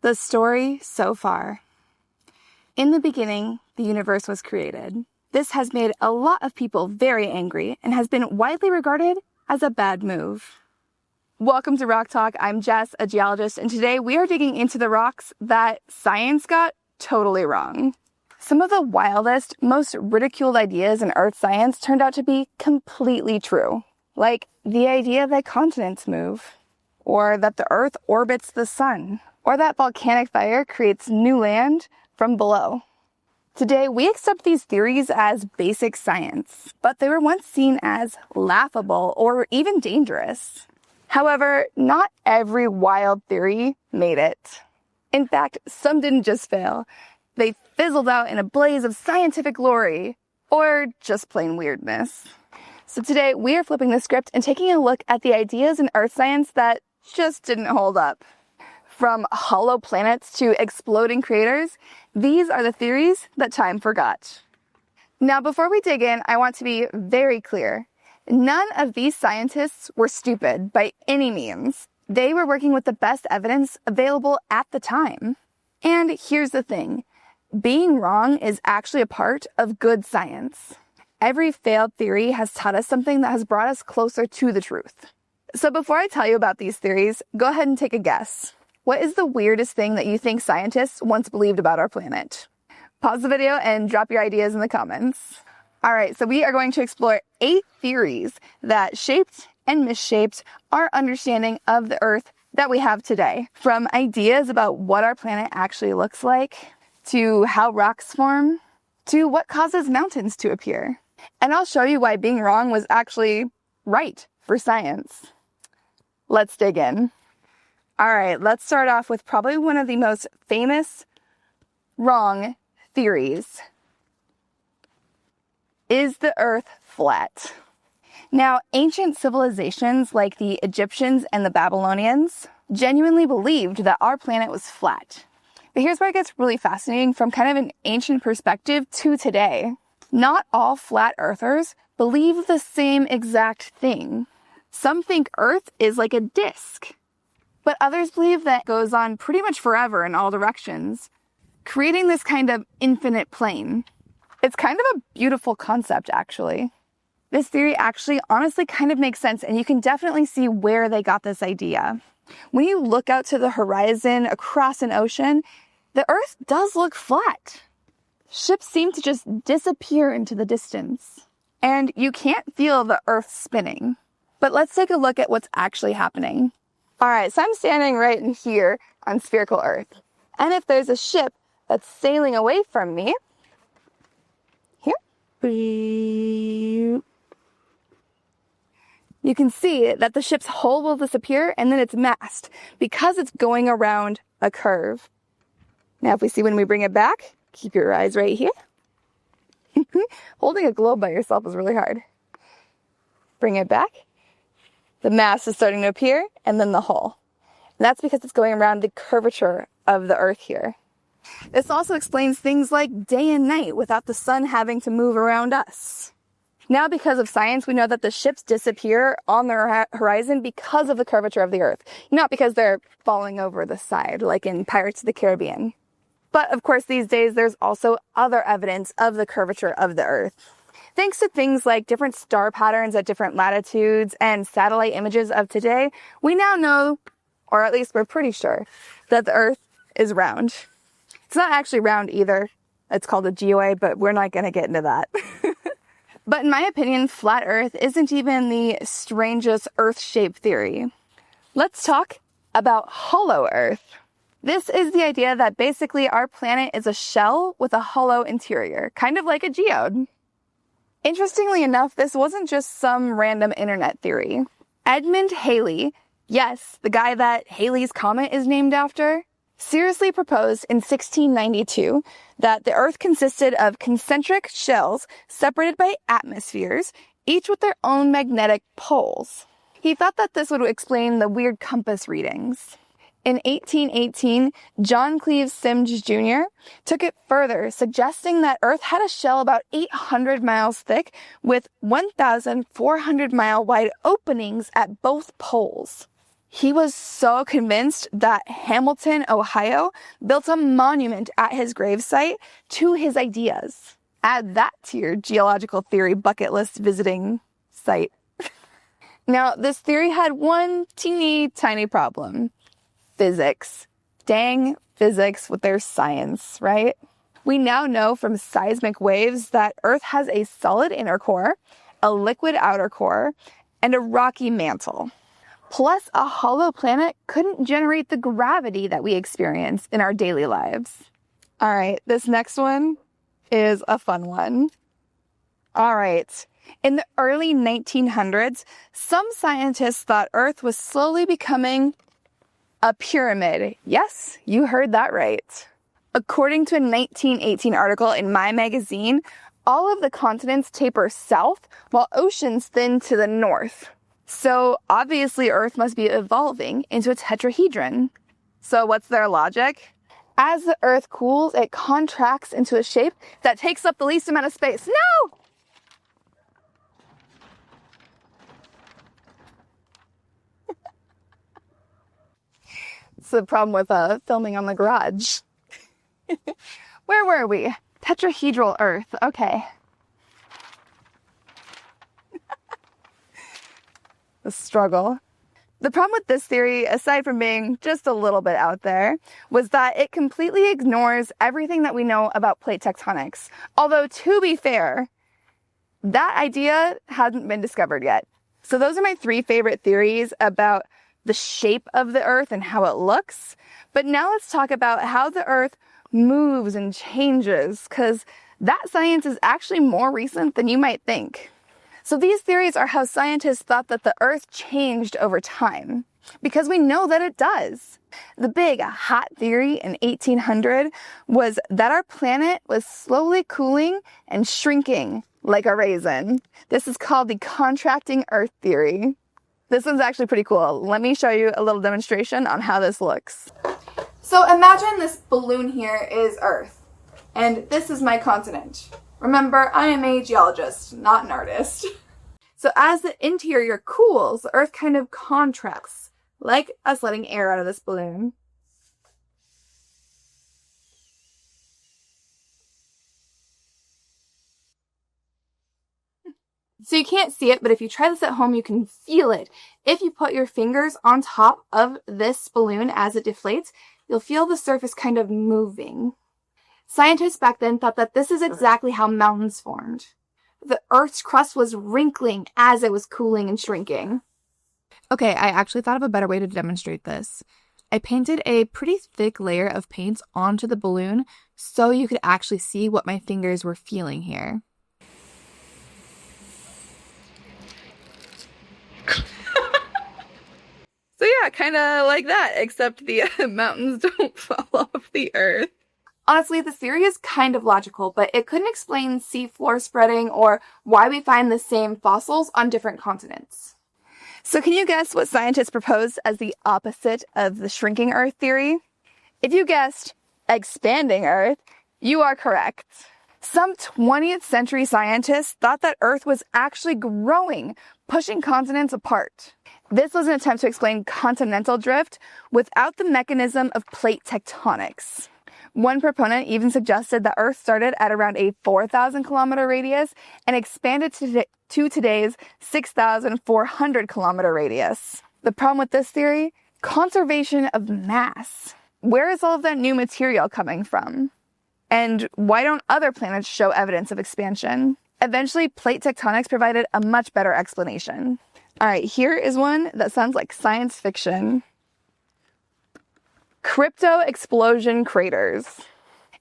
The story so far. In the beginning, the universe was created. This has made a lot of people very angry and has been widely regarded as a bad move. Welcome to Rock Talk. I'm Jess, a geologist, and today we are digging into the rocks that science got totally wrong. Some of the wildest, most ridiculed ideas in Earth science turned out to be completely true. Like the idea that continents move, or that the Earth orbits the sun, or that volcanic fire creates new land from below. Today, we accept these theories as basic science, but they were once seen as laughable or even dangerous. However, not every wild theory made it. In fact, some didn't just fail. They fizzled out in a blaze of scientific glory, or just plain weirdness. So today, we are flipping the script and taking a look at the ideas in Earth science that just didn't hold up. From hollow planets to exploding craters, these are the theories that time forgot. Now, before we dig in, I want to be very clear. None of these scientists were stupid by any means. They were working with the best evidence available at the time. And here's the thing. Being wrong is actually a part of good science. Every failed theory has taught us something that has brought us closer to the truth. So before I tell you about these theories, go ahead and take a guess. What is the weirdest thing that you think scientists once believed about our planet? Pause the video and drop your ideas in the comments. All right, so we are going to explore 8 theories that shaped and misshaped our understanding of the Earth that we have today. From ideas about what our planet actually looks like, to how rocks form, to what causes mountains to appear. And I'll show you why being wrong was actually right for science. Let's dig in. All right, let's start off with probably one of the most famous wrong theories. Is the Earth flat? Now, ancient civilizations like the Egyptians and the Babylonians genuinely believed that our planet was flat. But here's where it gets really fascinating from kind of an ancient perspective to today. Not all flat earthers believe the same exact thing. Some think Earth is like a disc. But others believe that it goes on pretty much forever in all directions, creating this kind of infinite plane. It's kind of a beautiful concept, actually. This theory actually honestly kind of makes sense, and you can definitely see where they got this idea. When you look out to the horizon across an ocean, the Earth does look flat. Ships seem to just disappear into the distance, and you can't feel the Earth spinning. But let's take a look at what's actually happening. All right, so I'm standing right in here on spherical Earth. And if there's a ship that's sailing away from me, here, you can see that the ship's hull will disappear and then its mast because it's going around a curve. Now, if we see when we bring it back, keep your eyes right here. Holding a globe by yourself is really hard. Bring it back. The mast is starting to appear, and then the hull. And that's because it's going around the curvature of the Earth here. This also explains things like day and night without the sun having to move around us. Now, because of science, we know that the ships disappear on the horizon because of the curvature of the Earth, not because they're falling over the side, like in Pirates of the Caribbean. But, of course, these days, there's also other evidence of the curvature of the Earth. Thanks to things like different star patterns at different latitudes and satellite images of today, we now know, or at least we're pretty sure, that the Earth is round. It's not actually round either. It's called a geoid, but we're not going to get into that. But in my opinion, flat Earth isn't even the strangest Earth-shaped theory. Let's talk about hollow Earth. This is the idea that basically our planet is a shell with a hollow interior, kind of like a geode. Interestingly enough, this wasn't just some random internet theory. Edmond Halley, yes, the guy that Halley's Comet is named after, seriously proposed in 1692 that the Earth consisted of concentric shells separated by atmospheres, each with their own magnetic poles. He thought that this would explain the weird compass readings. In 1818, John Cleves Sims Jr. took it further, suggesting that Earth had a shell about 800 miles thick with 1,400-mile wide openings at both poles. He was so convinced that Hamilton, Ohio, built a monument at his gravesite to his ideas. Add that to your geological theory bucket list visiting site. Now, this theory had one teeny tiny problem. Physics. Dang physics with their science, right? We now know from seismic waves that Earth has a solid inner core, a liquid outer core, and a rocky mantle. Plus, a hollow planet couldn't generate the gravity that we experience in our daily lives. All right, this next one is a fun one. All right. In the early 1900s, some scientists thought Earth was slowly becoming a pyramid. Yes, you heard that right. According to a 1918 article in My Magazine, all of the continents taper south while oceans thin to the north. So obviously Earth must be evolving into a tetrahedron. So what's their logic? As the Earth cools, it contracts into a shape that takes up the least amount of space. No! It's the problem with filming on the garage. Where were we? Tetrahedral Earth. Okay. The struggle. The problem with this theory, aside from being just a little bit out there, was that it completely ignores everything that we know about plate tectonics. Although, to be fair, that idea hasn't been discovered yet. So those are my 3 favorite theories about the shape of the Earth and how it looks. But now let's talk about how the Earth moves and changes, because that science is actually more recent than you might think. So these theories are how scientists thought that the Earth changed over time, because we know that it does. The big hot theory in 1800 was that our planet was slowly cooling and shrinking like a raisin. This is called the contracting Earth theory. This one's actually pretty cool. Let me show you a little demonstration on how this looks. So imagine this balloon here is Earth, and this is my continent. Remember, I am a geologist, not an artist. So as the interior cools, the Earth kind of contracts, like us letting air out of this balloon. So you can't see it, but if you try this at home, you can feel it. If you put your fingers on top of this balloon as it deflates, you'll feel the surface kind of moving. Scientists back then thought that this is exactly how mountains formed. The Earth's crust was wrinkling as it was cooling and shrinking. Okay, I actually thought of a better way to demonstrate this. I painted a pretty thick layer of paint onto the balloon so you could actually see what my fingers were feeling here. So yeah, kind of like that, except the mountains don't fall off the Earth. Honestly, the theory is kind of logical, but it couldn't explain seafloor spreading or why we find the same fossils on different continents. So can you guess what scientists proposed as the opposite of the shrinking Earth theory? If you guessed expanding Earth, you are correct. Some 20th century scientists thought that Earth was actually growing, pushing continents apart. This was an attempt to explain continental drift without the mechanism of plate tectonics. One proponent even suggested that Earth started at around a 4,000 kilometer radius and expanded to today's 6,400 kilometer radius. The problem with this theory? Conservation of mass. Where is all of that new material coming from? And why don't other planets show evidence of expansion? Eventually, plate tectonics provided a much better explanation. All right, here is one that sounds like science fiction. Cryptoexplosion craters.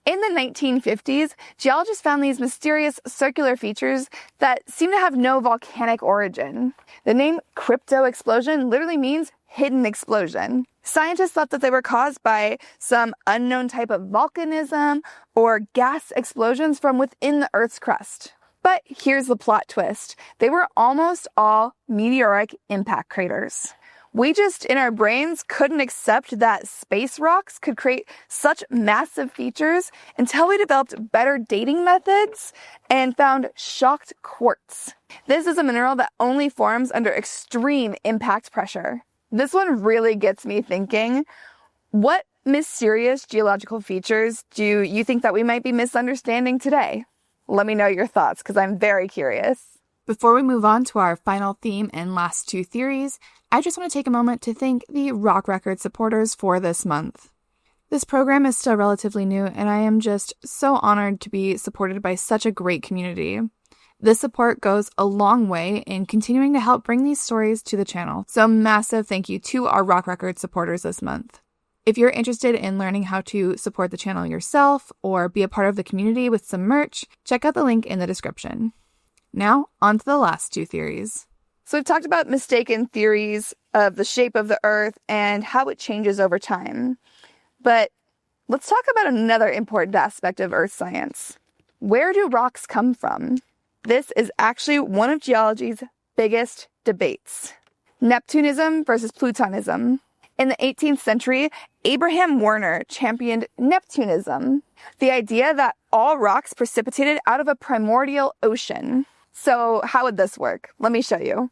In the 1950s, geologists found these mysterious circular features that seem to have no volcanic origin. The name cryptoexplosion literally means hidden explosion. Scientists thought that they were caused by some unknown type of volcanism or gas explosions from within the Earth's crust. But here's the plot twist. They were almost all meteoric impact craters. We just, in our brains, couldn't accept that space rocks could create such massive features until we developed better dating methods and found shocked quartz. This is a mineral that only forms under extreme impact pressure. This one really gets me thinking. What mysterious geological features do you think that we might be misunderstanding today? Let me know your thoughts, because I'm very curious. Before we move on to our final theme and last two theories, I just want to take a moment to thank the Rock Record supporters for this month. This program is still relatively new, and I am just so honored to be supported by such a great community. This support goes a long way in continuing to help bring these stories to the channel, so massive thank you to our Rock Record supporters this month. If you're interested in learning how to support the channel yourself or be a part of the community with some merch, check out the link in the description. Now, on to the last two theories. So we've talked about mistaken theories of the shape of the Earth and how it changes over time. But let's talk about another important aspect of Earth science. Where do rocks come from? This is actually one of geology's biggest debates. Neptunism versus Plutonism. In the 18th century, Abraham Werner championed Neptunism, the idea that all rocks precipitated out of a primordial ocean. So how would this work? Let me show you.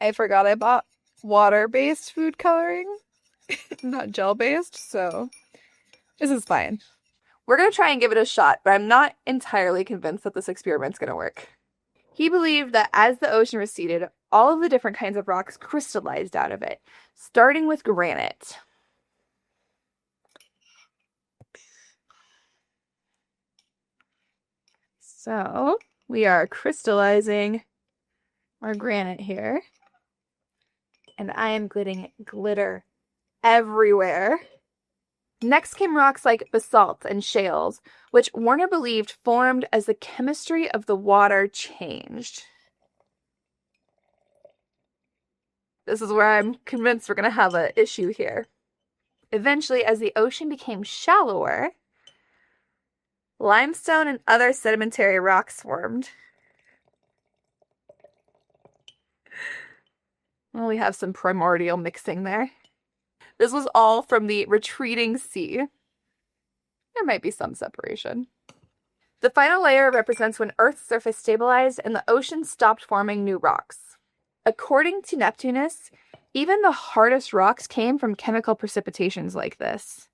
I forgot I bought water-based food coloring, not gel-based, so this is fine. We're going to try and give it a shot, but I'm not entirely convinced that this experiment's going to work. He believed that as the ocean receded, all of the different kinds of rocks crystallized out of it, starting with granite. So we are crystallizing our granite here. And I am getting glitter everywhere. Next came rocks like basalt and shales, which Werner believed formed as the chemistry of the water changed. This is where I'm convinced we're going to have an issue here. Eventually, as the ocean became shallower, limestone and other sedimentary rocks formed. Well, we have some primordial mixing there. This was all from the retreating sea. There might be some separation. The final layer represents when Earth's surface stabilized and the ocean stopped forming new rocks. According to Neptunists, even the hardest rocks came from chemical precipitations like this.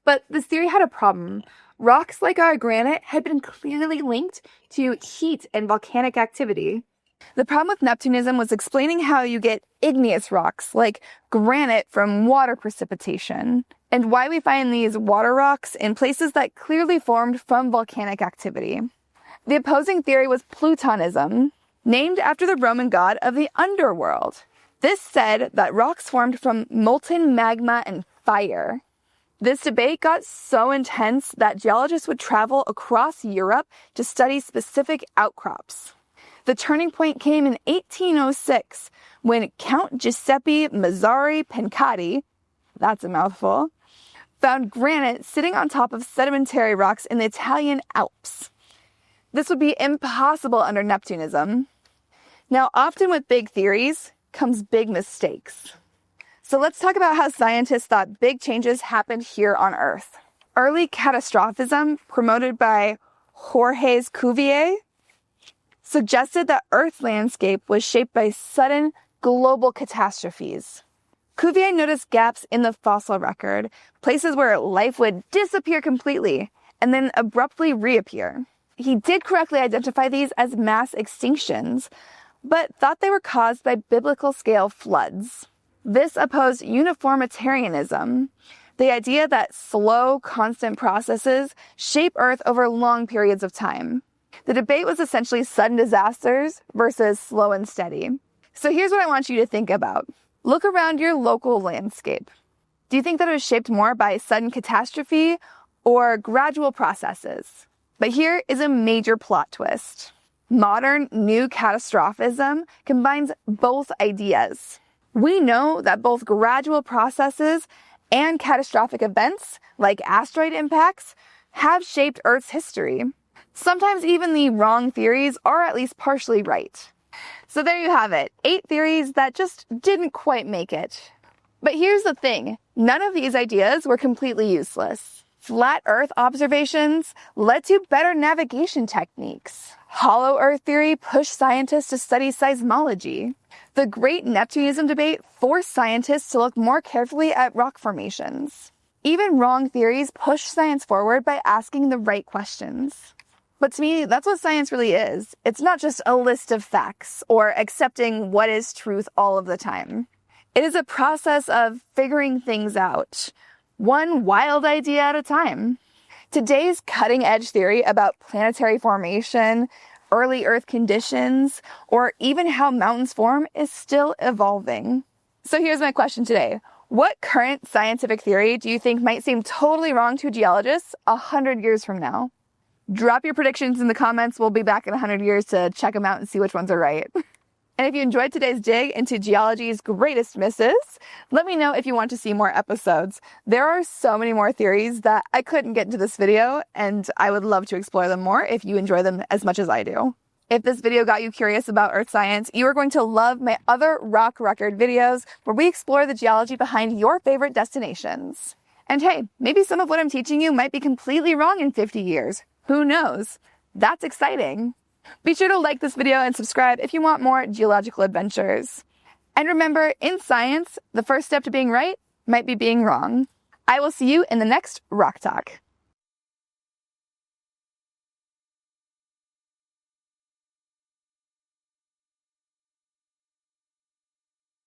But this theory had a problem. Rocks like our granite had been clearly linked to heat and volcanic activity. The problem with Neptunism was explaining how you get igneous rocks, like granite, from water precipitation, and why we find these water rocks in places that clearly formed from volcanic activity. The opposing theory was Plutonism, named after the Roman god of the underworld. This said that rocks formed from molten magma and fire. This debate got so intense that geologists would travel across Europe to study specific outcrops. The turning point came in 1806 when Count Giuseppe Mazzari Pencati, that's a mouthful, found granite sitting on top of sedimentary rocks in the Italian Alps. This would be impossible under Neptunism. Now, often with big theories comes big mistakes. So let's talk about how scientists thought big changes happened here on Earth. Early catastrophism, promoted by Jorge Cuvier, suggested that Earth's landscape was shaped by sudden global catastrophes. Cuvier noticed gaps in the fossil record, places where life would disappear completely and then abruptly reappear. He did correctly identify these as mass extinctions, but thought they were caused by biblical-scale floods. This opposed uniformitarianism, the idea that slow, constant processes shape Earth over long periods of time. The debate was essentially sudden disasters versus slow and steady. So here's what I want you to think about. Look around your local landscape. Do you think that it was shaped more by sudden catastrophe or gradual processes? But here is a major plot twist. Modern new catastrophism combines both ideas. We know that both gradual processes and catastrophic events, like asteroid impacts, have shaped Earth's history. Sometimes even the wrong theories are at least partially right. So there you have it, 8 theories that just didn't quite make it. But here's the thing, none of these ideas were completely useless. Flat Earth observations led to better navigation techniques. Hollow Earth theory pushed scientists to study seismology. The Great Neptunism debate forced scientists to look more carefully at rock formations. Even wrong theories push science forward by asking the right questions. But to me, that's what science really is. It's not just a list of facts or accepting what is truth all of the time. It is a process of figuring things out, one wild idea at a time. Today's cutting-edge theory about planetary formation, early Earth conditions, or even how mountains form is still evolving. So here's my question today. What current scientific theory do you think might seem totally wrong to geologists 100 years from now? Drop your predictions in the comments. We'll be back in 100 years to check them out and see which ones are right. And if you enjoyed today's dig into geology's greatest misses, let me know if you want to see more episodes. There are so many more theories that I couldn't get into this video, and I would love to explore them more if you enjoy them as much as I do. If this video got you curious about Earth science, you are going to love my other rock record videos where we explore the geology behind your favorite destinations. And hey, maybe some of what I'm teaching you might be completely wrong in 50 years. Who knows? That's exciting. Be sure to like this video and subscribe if you want more geological adventures. And remember, in science, the first step to being right might be being wrong. I will see you in the next Rock Talk.